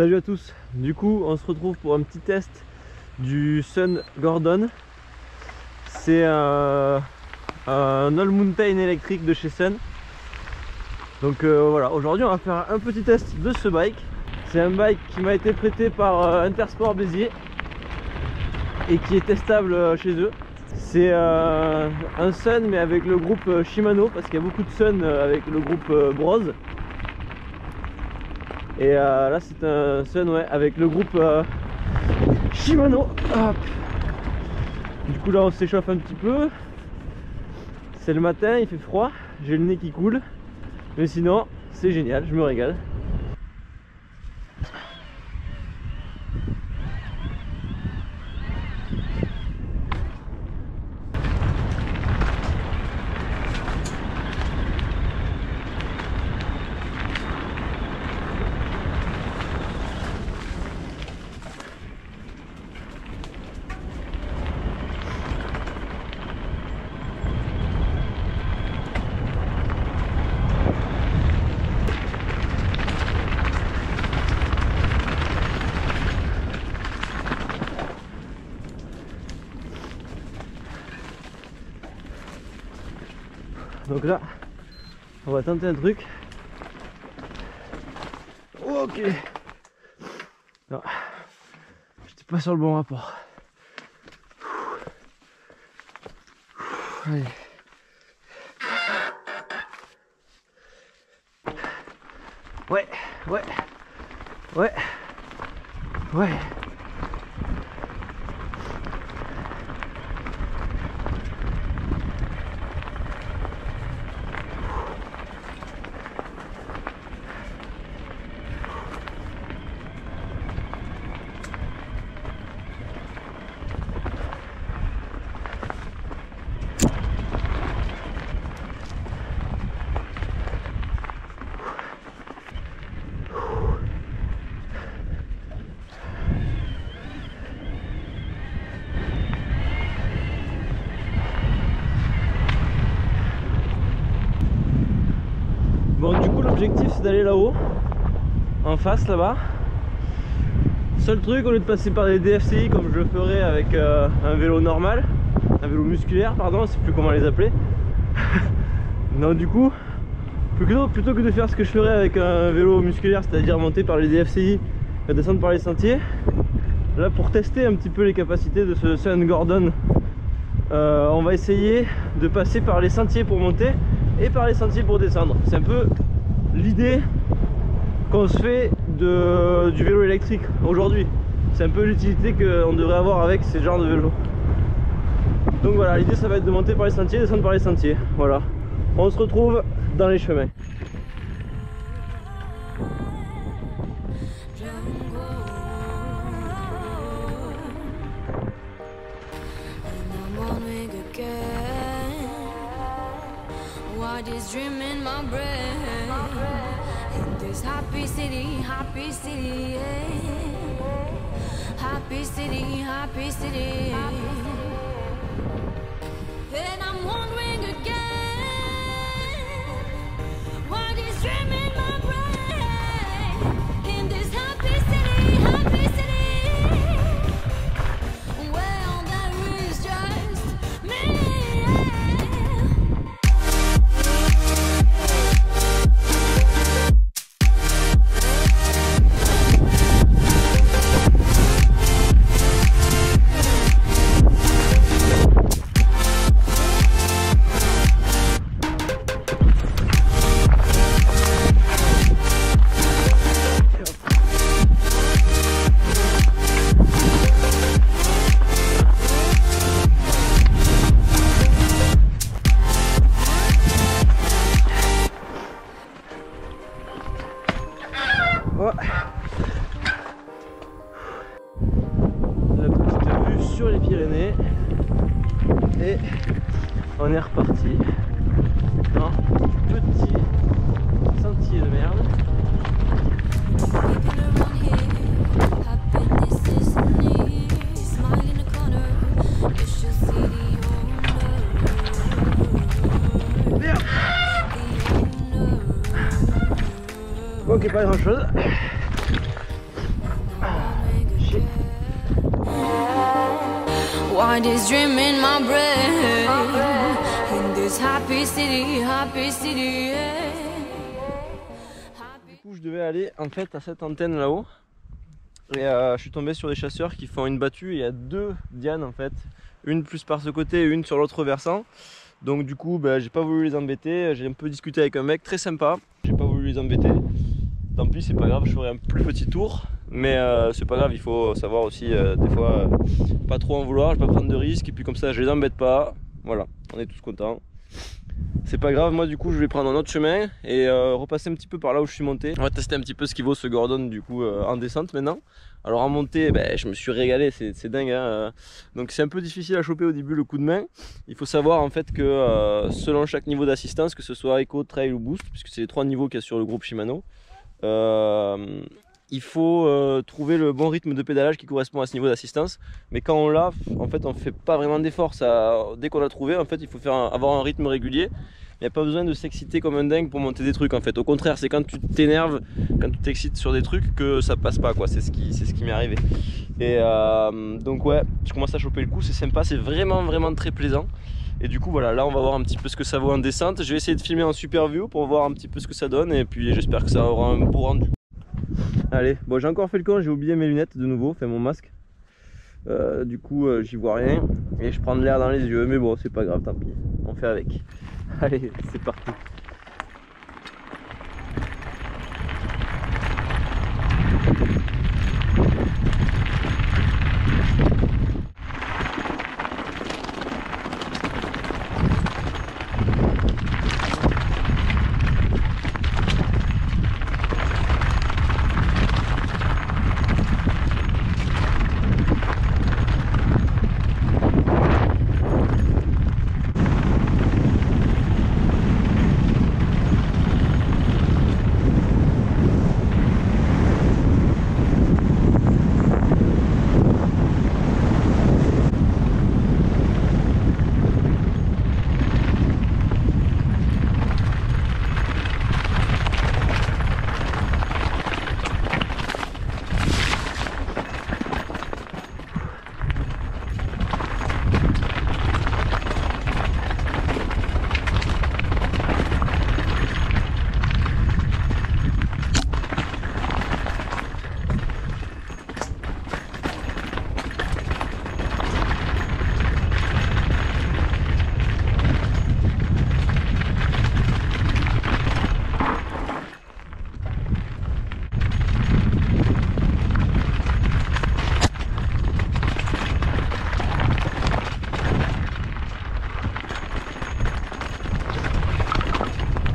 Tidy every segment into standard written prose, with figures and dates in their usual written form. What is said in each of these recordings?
Salut à tous, du coup on se retrouve pour un petit test du Sun Gordon. C'est un All Mountain électrique de chez Sun. Donc voilà, aujourd'hui on va faire un petit test de ce bike. C'est un bike qui m'a été prêté par Intersport Béziers et qui est testable chez eux. C'est un Sun mais avec le groupe Shimano, parce qu'il y a beaucoup de Sun avec le groupe Brose. Et là c'est un Sun avec le groupe Shimano. Hop. Du coup là on s'échauffe un petit peu. C'est le matin, il fait froid, j'ai le nez qui coule. Mais sinon c'est génial, je me régale. Donc là, on va tenter un truc. Ok. Non, j'étais pas sur le bon rapport. Allez. Ouais. Bon, du coup l'objectif c'est d'aller là-haut, en face là-bas. Seul truc, au lieu de passer par des DFCI comme je le ferais avec un vélo normal, un vélo musculaire pardon, je sais plus comment les appeler. Non, du coup plutôt que de faire ce que je ferais avec un vélo musculaire, c'est-à-dire monter par les DFCI et descendre par les sentiers, là pour tester un petit peu les capacités de ce Sun Gordon, on va essayer de passer par les sentiers pour monter et par les sentiers pour descendre. C'est un peu l'idée qu'on se fait du vélo électrique aujourd'hui. C'est un peu l'utilité qu'on devrait avoir avec ces genres de vélos. Donc voilà, l'idée ça va être de monter par les sentiers, descendre par les sentiers. Voilà, on se retrouve dans les chemins. This dream in my brain, in this happy city, yeah. Happy city, and I'm wondering again, why this dream in my brain, in this happy city, well that is just me. La petite vue sur les Pyrénées et on est reparti dans petit sentier de merde. Ok, pas grand chose. Wildest dream in my brain. In this happy city, yeah. Du coup je devais aller en fait à cette antenne là-haut. Et je suis tombé sur des chasseurs qui font une battue et il y a deux dianes en fait. Une plus par ce côté et une sur l'autre versant. Donc du coup j'ai pas voulu les embêter. J'ai un peu discuté avec un mec très sympa. J'ai pas voulu les embêter. Tant pis, c'est pas grave, je ferai un plus petit tour. Mais c'est pas grave, il faut savoir aussi des fois pas trop en vouloir, je vais pas prendre de risques. Et puis comme ça je les embête pas. Voilà, on est tous contents. C'est pas grave, moi du coup je vais prendre un autre chemin et repasser un petit peu par là où je suis monté. On va tester un petit peu ce qui vaut ce Gordon du coup en descente maintenant. Alors en montée, je me suis régalé, c'est dingue hein. Donc c'est un peu difficile à choper au début le coup de main. Il faut savoir en fait que selon chaque niveau d'assistance, que ce soit Eco, Trail ou Boost, puisque c'est les trois niveaux qu'il y a sur le groupe Shimano, il faut trouver le bon rythme de pédalage qui correspond à ce niveau d'assistance. Mais quand on l'a, en fait on fait pas vraiment d'effort. Dès qu'on l'a trouvé, en fait il faut avoir un rythme régulier. Il n'y a pas besoin de s'exciter comme un dingue pour monter des trucs en fait. Au contraire, c'est quand tu t'énerves, quand tu t'excites sur des trucs que ça passe pas quoi. C'est ce qui m'est arrivé. Et donc ouais, je commence à choper le coup, c'est sympa, c'est vraiment très plaisant. Et du coup voilà, là on va voir un petit peu ce que ça vaut en descente. Je vais essayer de filmer en super view pour voir un petit peu ce que ça donne. Et puis j'espère que ça aura un beau rendu. Allez, bon j'ai encore fait le con, j'ai oublié mes lunettes de nouveau, enfin mon masque. Du coup j'y vois rien et je prends de l'air dans les yeux, mais bon c'est pas grave, tant pis, on fait avec. Allez, c'est parti.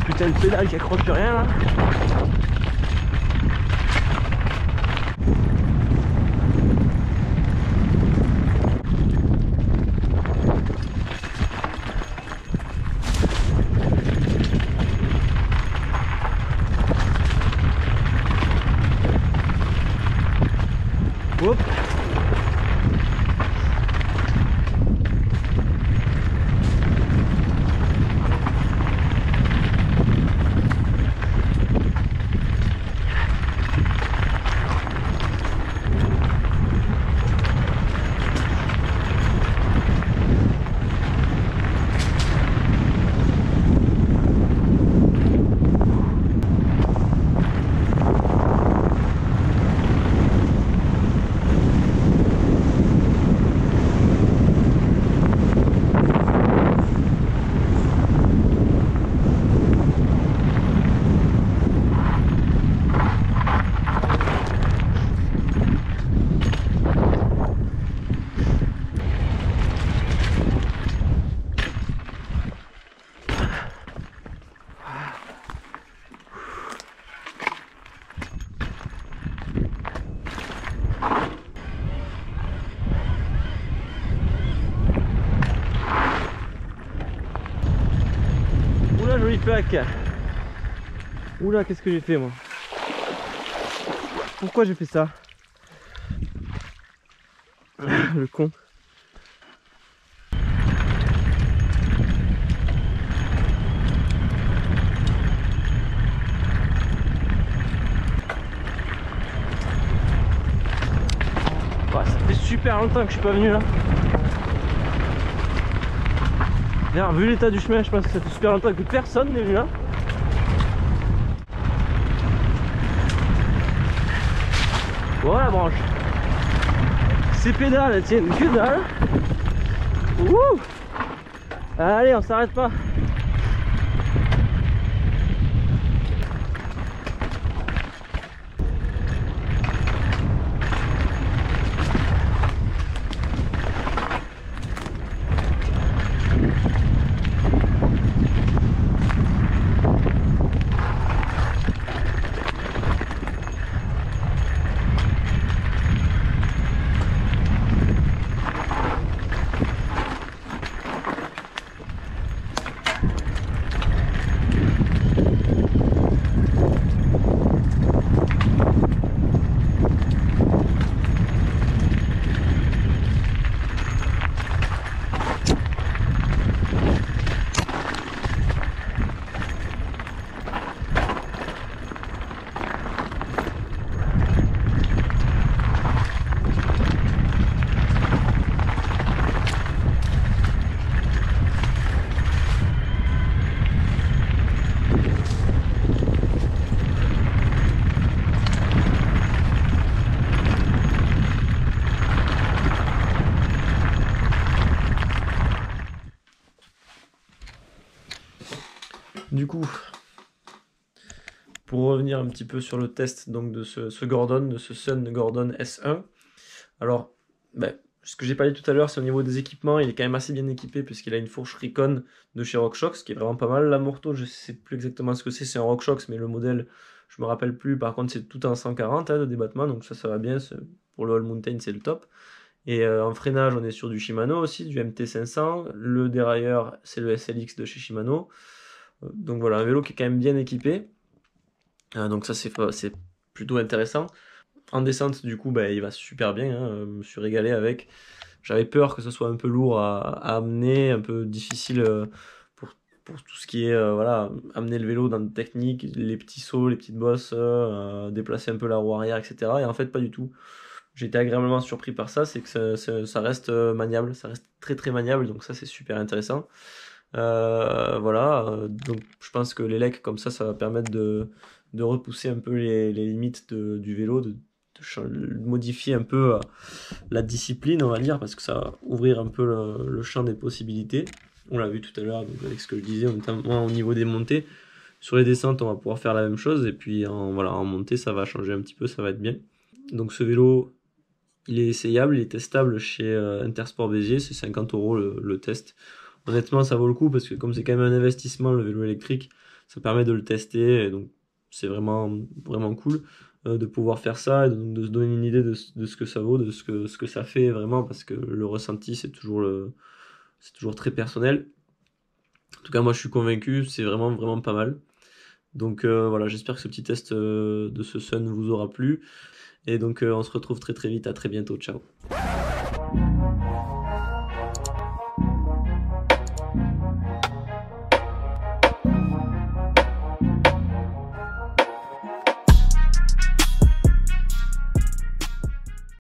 Putain, le pédale qui accroche rien là. Hop. Joli plaque. Oula, qu'est-ce que j'ai fait moi? Pourquoi j'ai fait ça? Le con. Ça fait super longtemps que je suis pas venu là. D'ailleurs, vu l'état du chemin, je pense que ça fait super longtemps que personne n'est venu là. Voilà la branche. Ces pédales tiennent que dalle. Ouh. Allez, on s'arrête pas. Du coup, pour revenir un petit peu sur le test donc, de ce Gordon, de ce Sun Gordon S1. Alors, ce que j'ai parlé tout à l'heure, c'est au niveau des équipements, il est quand même assez bien équipé puisqu'il a une fourche Recon de chez RockShox, qui est vraiment pas mal. La Morto, je sais plus exactement ce que c'est un RockShox, mais le modèle, je me rappelle plus. Par contre, c'est tout en 140 de débattement, donc ça va bien. Pour le All Mountain, c'est le top. Et en freinage, on est sur du Shimano aussi, du MT500. Le dérailleur, c'est le SLX de chez Shimano. Donc voilà, un vélo qui est quand même bien équipé. Donc ça, c'est plutôt intéressant. En descente, du coup, il va super bien. Je me suis régalé avec. J'avais peur que ce soit un peu lourd à amener, un peu difficile pour tout ce qui est voilà, amener le vélo dans des techniques, les petits sauts, les petites bosses, déplacer un peu la roue arrière, etc. Et en fait, pas du tout. J'ai été agréablement surpris par ça, c'est que ça reste maniable, ça reste très très maniable, donc ça c'est super intéressant. Voilà, donc je pense que les legs comme ça va permettre de repousser un peu les limites du vélo, de modifier un peu la discipline, on va dire, parce que ça va ouvrir un peu le champ des possibilités. On l'a vu tout à l'heure avec ce que je disais, notamment au niveau des montées. Sur les descentes, on va pouvoir faire la même chose, et puis en montée, ça va changer un petit peu, ça va être bien. Donc ce vélo, il est essayable, il est testable chez Intersport Béziers, c'est 50 € le test. Honnêtement, ça vaut le coup parce que comme c'est quand même un investissement, le vélo électrique, ça permet de le tester, et donc c'est vraiment, vraiment cool de pouvoir faire ça et de se donner une idée de ce que ça vaut, de ce que ça fait vraiment, parce que le ressenti, c'est toujours très personnel. En tout cas, moi je suis convaincu, c'est vraiment, vraiment pas mal. Donc voilà, j'espère que ce petit test de ce Sun vous aura plu. Et donc on se retrouve très très vite, à très bientôt, ciao.